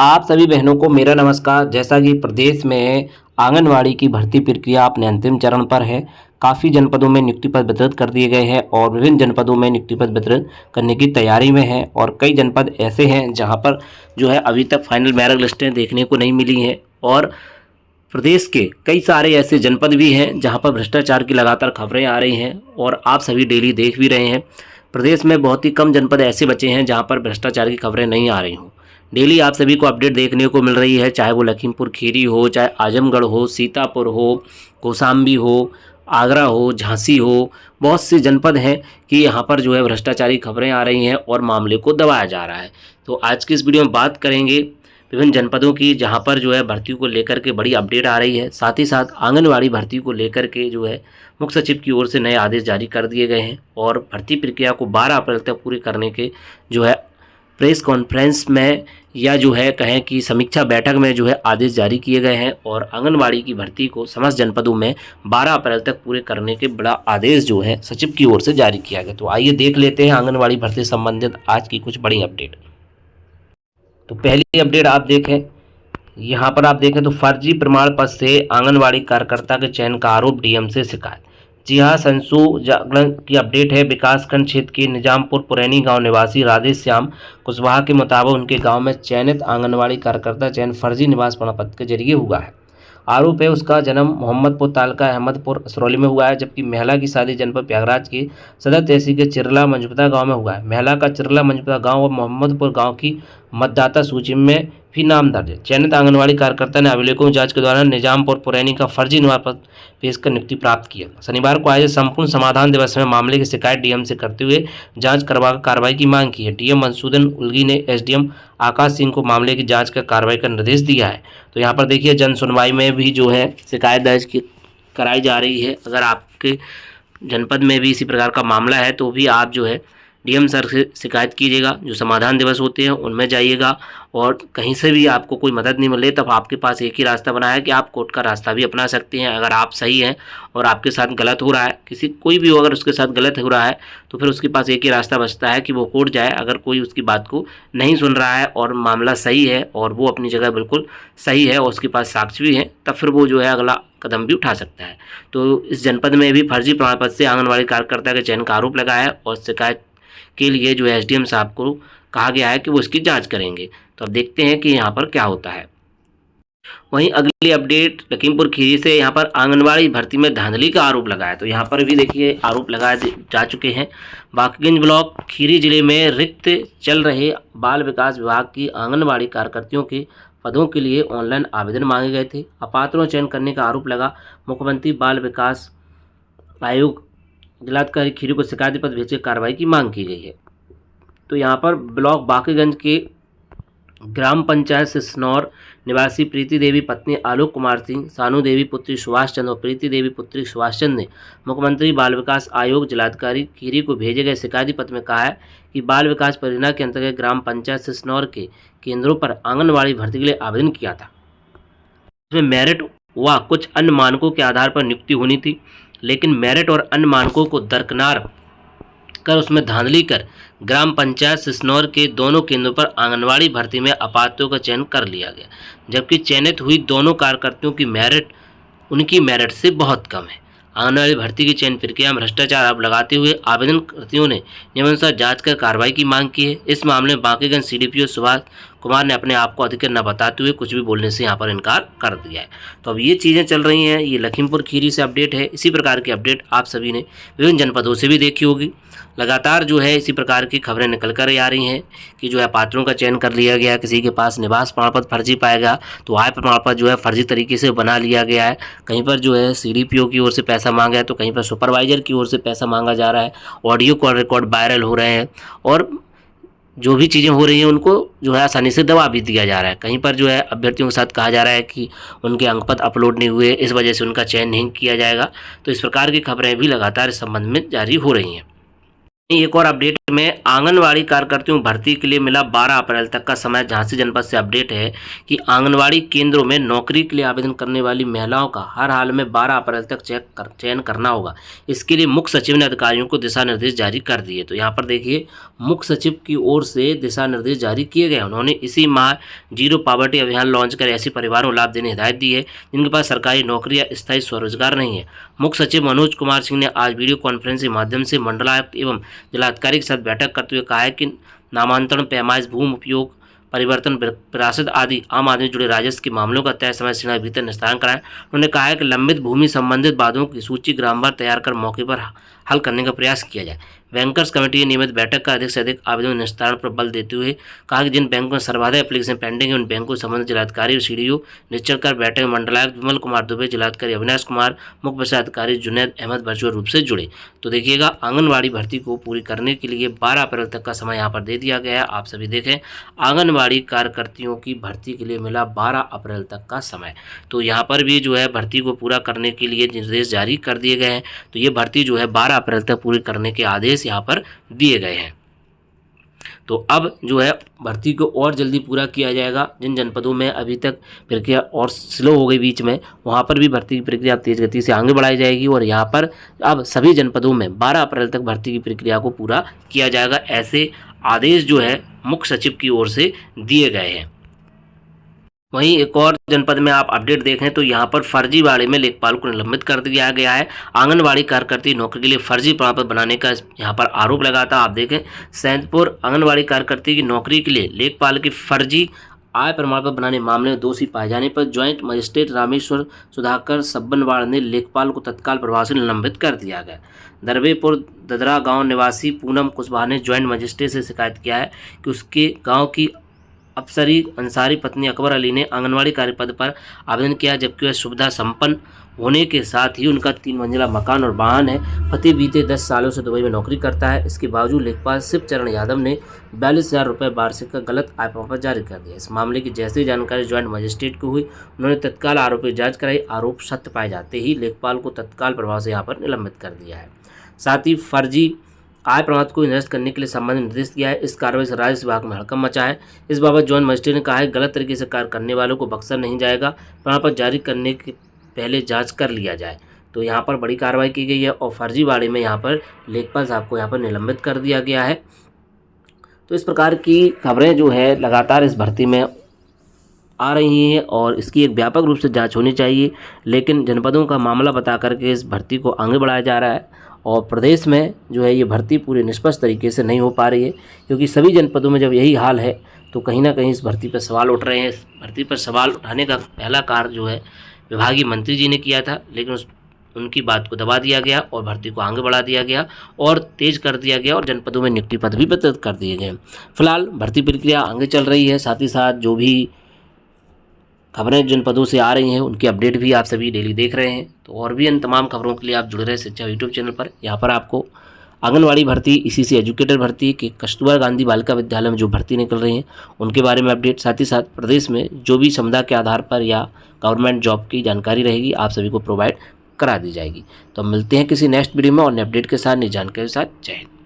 आप सभी बहनों को मेरा नमस्कार। जैसा कि प्रदेश में आंगनवाड़ी की भर्ती प्रक्रिया अपने अंतिम चरण पर है। काफ़ी जनपदों में नियुक्ति पत्र वितरित कर दिए गए हैं और विभिन्न जनपदों में नियुक्ति पत्र वितरित करने की तैयारी में है और कई जनपद ऐसे हैं जहां पर जो है अभी तक फाइनल मेरिट लिस्टें देखने को नहीं मिली हैं और प्रदेश के कई सारे ऐसे जनपद भी हैं जहां पर भ्रष्टाचार की लगातार खबरें आ रही हैं और आप सभी डेली देख भी रहे हैं। प्रदेश में बहुत ही कम जनपद ऐसे बचे हैं जहां पर भ्रष्टाचार की खबरें नहीं आ रही हों। डेली आप सभी को अपडेट देखने को मिल रही है, चाहे वो लखीमपुर खीरी हो, चाहे आजमगढ़ हो, सीतापुर हो, कौशाम्बी हो, आगरा हो, झांसी हो। बहुत से जनपद हैं कि यहाँ पर जो है भ्रष्टाचारी खबरें आ रही हैं और मामले को दबाया जा रहा है। तो आज की इस वीडियो में बात करेंगे विभिन्न जनपदों की जहाँ पर जो है भर्ती को लेकर के बड़ी अपडेट आ रही है। साथ ही साथ आंगनवाड़ी भर्ती को लेकर के जो है मुख्य सचिव की ओर से नए आदेश जारी कर दिए गए हैं और भर्ती प्रक्रिया को 12 अप्रैल तक पूरी करने के जो है प्रेस कॉन्फ्रेंस में या जो है कहें कि समीक्षा बैठक में जो है आदेश जारी किए गए हैं और आंगनवाड़ी की भर्ती को समस्त जनपदों में 12 अप्रैल तक पूरे करने के बड़ा आदेश जो है सचिव की ओर से जारी किया गया। तो आइए देख लेते हैं आंगनवाड़ी भर्ती संबंधित आज की कुछ बड़ी अपडेट। तो पहली अपडेट आप देखें, यहाँ पर आप देखें तो फर्जी प्रमाण पत्र से आंगनवाड़ी कार्यकर्ता के चयन का आरोप डीएम से शिकायत। जी हाँ, संसू जागरण की अपडेट है। विकासखंड क्षेत्र के निजामपुर पुरैनी गांव निवासी राधेश्याम कुशवाहा के मुताबिक उनके गांव में चयनित आंगनवाड़ी कार्यकर्ता चयन फर्जी निवास प्रमाण पत्र के जरिए हुआ है। आरोप है उसका जन्म मोहम्मदपुर तालका अहमदपुर असरौली में हुआ है, जबकि महिला की शादी जनपद प्रयागराज के सदर तहसील के चिरला मंजपुता गांव में हुआ है। महिला का चिरला मंजपुता गांव और मोहम्मदपुर गांव की मतदाता सूची में भी नाम दर्ज है। चयनित आंगनवाड़ी कार्यकर्ता ने अभिलेखों की जांच के दौरान निजामपुर पुरैनी का फर्जी निवास पत्र पेश कर नियुक्ति प्राप्त किया। शनिवार को आयोजित संपूर्ण समाधान दिवस में मामले की शिकायत डीएम से करते हुए जांच करवा कार्रवाई की मांग की है। डीएम मंसूदन उलगी ने एसडीएम आकाश सिंह को मामले की जांच कर कार्रवाई का निर्देश दिया है। तो यहाँ पर देखिए जन सुनवाई में भी जो है शिकायत दर्ज कराई जा रही है। अगर आपके जनपद में भी इसी प्रकार का मामला है तो भी आप जो है डीएम सर से शिकायत कीजिएगा। जो समाधान दिवस होते हैं उनमें जाइएगा और कहीं से भी आपको कोई मदद नहीं मिले तब आपके पास एक ही रास्ता बना है कि आप कोर्ट का रास्ता भी अपना सकते हैं। अगर आप सही हैं और आपके साथ गलत हो रहा है, कोई भी हो अगर उसके साथ गलत हो रहा है तो फिर उसके पास एक ही रास्ता बचता है कि वो कोर्ट जाए। अगर कोई उसकी बात को नहीं सुन रहा है और मामला सही है और वो अपनी जगह बिल्कुल सही है और उसके पास साक्ष्य भी हैं, तब फिर वो जो है अगला कदम भी उठा सकता है। तो इस जनपद में भी फर्जी प्रमाण पत्र से आंगनवाड़ी कार्यकर्ता के चयन का आरोप लगा है और शिकायत के लिए जो है एसडीएम साहब को कहा गया है कि वो इसकी जांच करेंगे। तो अब देखते हैं कि यहाँ पर क्या होता है। वहीं अगली अपडेट लखीमपुर खीरी से, यहाँ पर आंगनवाड़ी भर्ती में धांधली का आरोप लगा है। तो यहाँ पर भी देखिए आरोप लगाए जा चुके हैं। बाकीगंज ब्लॉक खीरी जिले में रिक्त चल रहे बाल विकास विभाग की आंगनवाड़ी कार्यकर्तियों के पदों के लिए ऑनलाइन आवेदन मांगे गए थे। अपात्रों चयन करने का आरोप लगा। मुख्यमंत्री बाल विकास आयोग जिलाधिकारी खीरी को शिकायत पत्र भेजकर कार्रवाई की मांग की गई है। तो यहाँ पर ब्लॉक बाकीगंज के ग्राम पंचायत सिसनौर निवासी प्रीति देवी पत्नी आलोक कुमार सिंह, सानू देवी पुत्री सुभाष चंद्र और प्रीति देवी पुत्री सुभाष चंद्र ने मुख्यमंत्री बाल विकास आयोग जिलाधिकारी खीरी को भेजे गए शिकायती पत्र में कहा है कि बाल विकास परियोजना के अंतर्गत ग्राम पंचायत सिसनौर के केंद्रों पर आंगनवाड़ी भर्ती के लिए आवेदन किया था। इसमें मेरिट व कुछ अन्य मानकों के आधार पर नियुक्ति होनी थी, लेकिन मेरिट और अन्य मानकों को दरकिनार कर उसमें धांधली कर ग्राम पंचायत सिसनौर के दोनों केंद्रों पर आंगनवाड़ी भर्ती में अपात्रों का चयन कर लिया गया, जबकि चयनित हुई दोनों कार्यकर्तियों की मेरिट उनकी मेरिट से बहुत कम है। आंगनवाड़ी भर्ती की चयन प्रक्रिया में भ्रष्टाचार आरोप लगाते हुए आवेदनकर्तियों ने नियमानुसार जांच कर कार्रवाई की मांग की है। इस मामले में बांकीगंज सीडीपीओ सुभाष कुमार ने अपने आप को अधिकृत न बताते हुए कुछ भी बोलने से यहाँ पर इनकार कर दिया है। तो अब ये चीज़ें चल रही हैं। ये लखीमपुर खीरी से अपडेट है। इसी प्रकार की अपडेट आप सभी ने विभिन्न जनपदों से भी देखी होगी। लगातार जो है इसी प्रकार की खबरें निकल कर आ रही हैं कि जो है पात्रों का चयन कर लिया गया, किसी के पास निवास प्रमाण पत्र फर्जी पाएगा तो आय प्रमाण पत्र जो है फर्जी तरीके से बना लिया गया है। कहीं पर जो है सीडीपीओ की ओर से पैसा मांगा है तो कहीं पर सुपरवाइजर की ओर से पैसा मांगा जा रहा है। ऑडियो कॉल रिकॉर्ड वायरल हो रहे हैं और जो भी चीज़ें हो रही हैं उनको जो है आसानी से दबा भी दिया जा रहा है। कहीं पर जो है अभ्यर्थियों के साथ कहा जा रहा है कि उनके अंकपत्र अपलोड नहीं हुए, इस वजह से उनका चयन नहीं किया जाएगा। तो इस प्रकार की खबरें भी लगातार इस संबंध में जारी हो रही हैं। एक और अपडेट में आंगनवाड़ी कार्यकर्तियों भर्ती के लिए मिला 12 अप्रैल तक का समय। झांसी जनपद से अपडेट है कि आंगनवाड़ी केंद्रों में नौकरी के लिए आवेदन करने वाली महिलाओं का हर हाल में 12 अप्रैल तक चयन करना होगा। इसके लिए मुख्य सचिव ने अधिकारियों को दिशा निर्देश जारी कर दिए। तो यहाँ पर देखिए, मुख्य सचिव की ओर से दिशा निर्देश जारी किए गए। उन्होंने इसी माह जीरो पॉवर्टी अभियान लॉन्च कर ऐसे परिवारों को लाभ देने हिदायत दी है जिनके पास सरकारी नौकरी या स्थायी स्वरोजगार नहीं है। मुख्य सचिव मनोज कुमार सिंह ने आज वीडियो कॉन्फ्रेंस के माध्यम से मंडलायुक्त एवं जिलाधिकारी के साथ बैठक करते हुए कहा है कि नामांतरण, पैमाइश, भूमि उपयोग परिवर्तन, विरासत आदि आम आदमी जुड़े राजस्व के मामलों का तय समय सीमा के भीतर निस्तारण कराएं। उन्होंने कहा है कि लंबित भूमि संबंधित वादों की सूची ग्रामवार तैयार कर मौके पर हल करने का प्रयास किया जाए। बैंकर्स कमेटी की नियमित बैठक का अधिक से अधिक आवेदन निस्तारण पर बल देते हुए कहा कि जिन बैंकों में सर्वाधिक एप्लीकेशन पेंडिंग है उन बैंकों से संबंधित जिलाधिकारी और सीडीओ निश्चित कर बैठक में मंडलायुक्त विमल कुमार दुबे, जिलाधिकारी अविनाश कुमार, मुख्य विषय अधिकारी जुनैद अहमद वर्चुअल रूप से जुड़े। तो देखिएगा, आंगनबाड़ी भर्ती को पूरी करने के लिए 12 अप्रैल तक का समय यहाँ पर दे दिया गया है। आप सभी देखें, आंगनबाड़ी कार्यकर्तियों की भर्ती के लिए मिला 12 अप्रैल तक का समय। तो यहाँ पर भी जो है भर्ती को पूरा करने के लिए निर्देश जारी कर दिए गए हैं। तो ये भर्ती जो है 12 अप्रैल तक पूरी करने के आदेश यहाँ पर दिए गए हैं। तो अब जो है भर्ती को और जल्दी पूरा किया जाएगा। जिन जनपदों में अभी तक प्रक्रिया और स्लो हो गई बीच में, वहाँ पर भी भर्ती की प्रक्रिया तेज गति से आगे बढ़ाई जाएगी और यहाँ पर अब सभी जनपदों में 12 अप्रैल तक भर्ती की प्रक्रिया को पूरा किया जाएगा। ऐसे आदेश जो है मुख्य सचिव की ओर से दिए गए हैं। वहीं एक और जनपद में आप अपडेट देखें तो यहाँ पर फर्जीवाड़े में लेखपाल को निलंबित कर दिया गया है। आंगनवाड़ी कार्यकर्ती नौकरी के लिए फर्जी प्रमाण पत्र बनाने का यहाँ पर आरोप लगा था। आप देखें, सैदपुर आंगनवाड़ी कार्यकर्ती की नौकरी के लिए लेखपाल की फर्जी आय प्रमाण पत्र बनाने मामले में दोषी पाए जाने पर ज्वाइंट मजिस्ट्रेट रामेश्वर सुधाकर सब्बनवाड़ ने लेखपाल को तत्काल प्रभाव से निलंबित कर दिया गया। दरवेपुर ददरा गांव निवासी पूनम कुशवाहा ने ज्वाइंट मजिस्ट्रेट से शिकायत किया है कि उसके गांव की अफसरी अंसारी पत्नी अकबर अली ने आंगनवाड़ी कार्य पद पर आवेदन किया, जबकि वह सुविधा संपन्न होने के साथ ही उनका 3 मंजिला मकान और वाहन है। पति बीते 10 सालों से दुबई में नौकरी करता है। इसके बावजूद लेखपाल शिवचरण यादव ने 42,000 रुपये वार्षिक का गलत आय प्रमाण पत्र जारी कर दिया। इस मामले की जैसी जानकारी ज्वाइंट मजिस्ट्रेट को हुई, उन्होंने तत्काल आरोपी जांच कराई। आरोप सत्य पाए जाते ही लेखपाल को तत्काल प्रभाव से यहाँ पर निलंबित कर दिया है। साथ ही फर्जी आय प्रमाण को निरस्त करने के लिए संबंधित निर्देश दिया है। इस कार्रवाई से राजस्व विभाग में हड़कंप मचा है। इस बाबत ज्वाइंट मजिस्ट्रेट ने कहा है, गलत तरीके से कार्य करने वालों को बख्शा नहीं जाएगा। प्रमाण पत्र जारी करने के पहले जांच कर लिया जाए। तो यहाँ पर बड़ी कार्रवाई की गई है और फर्जीवाड़े में यहाँ पर लेखपाल साहब को यहाँ पर निलंबित कर दिया गया है। तो इस प्रकार की खबरें जो है लगातार इस भर्ती में आ रही हैं और इसकी एक व्यापक रूप से जांच होनी चाहिए। लेकिन जनपदों का मामला बता करके इस भर्ती को आगे बढ़ाया जा रहा है और प्रदेश में जो है ये भर्ती पूरी निष्पक्ष तरीके से नहीं हो पा रही है, क्योंकि सभी जनपदों में जब यही हाल है तो कहीं ना कहीं इस भर्ती पर सवाल उठ रहे हैं। इस भर्ती पर सवाल उठाने का पहला कार्य जो है विभागीय मंत्री जी ने किया था, लेकिन उनकी बात को दबा दिया गया और भर्ती को आगे बढ़ा दिया गया और तेज कर दिया गया और जनपदों में नियुक्ति पद भी वितरित कर दिए गए। फिलहाल भर्ती प्रक्रिया आगे चल रही है। साथ ही साथ जो भी खबरें जनपदों से आ रही हैं उनकी अपडेट भी आप सभी डेली देख रहे हैं। तो और भी इन तमाम खबरों के लिए आप जुड़े रहे शिक्षा यूट्यूब चैनल पर। यहाँ पर आपको आंगनवाड़ी भर्ती, इसी से एजुकेटर भर्ती के कस्तूरबा गांधी बालिका विद्यालय में जो भर्ती निकल रही हैं उनके बारे में अपडेट, साथ ही साथ प्रदेश में जो भी समुदाय के आधार पर या गवर्नमेंट जॉब की जानकारी रहेगी आप सभी को प्रोवाइड करा दी जाएगी। तो मिलते हैं किसी नेक्स्ट वीडियो में और नए अपडेट के साथ, नई जानकारी के साथ। जय हिंद।